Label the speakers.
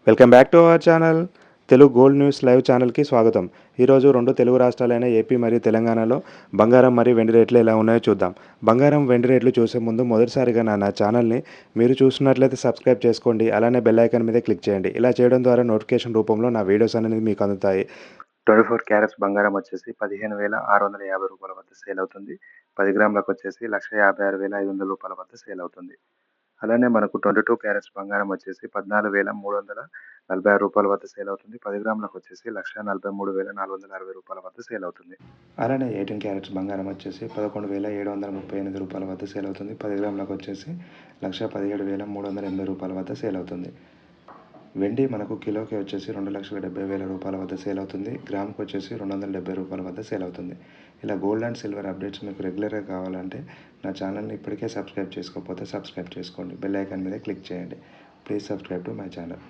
Speaker 1: Welcome back to our channel. Telugu gold news live ఛానల్కి స్వాగతం. ఈరోజు రెండు తెలుగు రాష్ట్రాలైన ఏపీ మరియు తెలంగాణలో బంగారం మరియు వెండి రేట్లు ఎలా ఉన్నాయో చూద్దాం. బంగారం వెండి రేట్లు చూసే ముందు మొదటిసారిగా నా ఛానల్ని మీరు చూస్తున్నట్లయితే సబ్స్క్రైబ్ చేసుకోండి. అలానే బెల్ ఐకాన్ మీద క్లిక్ చేయండి. ఇలా చేయడం ద్వారా నోటిఫికేషన్ రూపంలో నా వీడియోస్ అనేది మీకు అందుతాయి.
Speaker 2: 24 క్యారెట్స్ బంగారం వచ్చేసి 15,650 రూపాయల వద్ద సేల్ అవుతుంది. 10 గ్రాములకు వచ్చేసి 1,56,500 రూపాయల వద్ద సేల్ అవుతుంది. అలానే మనకు 22 క్యారెట్స్ బంగారం వచ్చేసి 14,346 రూపాయల వద్ద సేల్ అవుతుంది. 10 గ్రాములకు వచ్చేసి 1,43,460 రూపాయల వద్ద సేల్ అవుతుంది.
Speaker 1: అలానే 18 క్యారెట్స్ బంగారం వచ్చేసి 11,738 రూపాయల వద్ద సేల్ అవుతుంది. 10 గ్రాములకు వచ్చేసి 1,17,380 రూపాయల వద్ద సేల్ అవుతుంది. వెండి మనకు కిలోకి వచ్చేసి 2,70,000 రూపాయల వద్ద సేల్ అవుతుంది. గ్రాముకి వచ్చేసి 270 రూపాయల వద్ద సేల్ అవుతుంది. ఇలా గోల్డ్ అండ్ సిల్వర్ అప్డేట్స్ మీకు రెగ్యులర్గా కావాలంటే నా ఛానల్ని ఇప్పటికే సబ్స్క్రైబ్ చేసుకోకపోతే సబ్స్క్రైబ్ చేసుకోండి. బెల్ ఐకాన్ మీద క్లిక్ చేయండి. Please subscribe to my channel.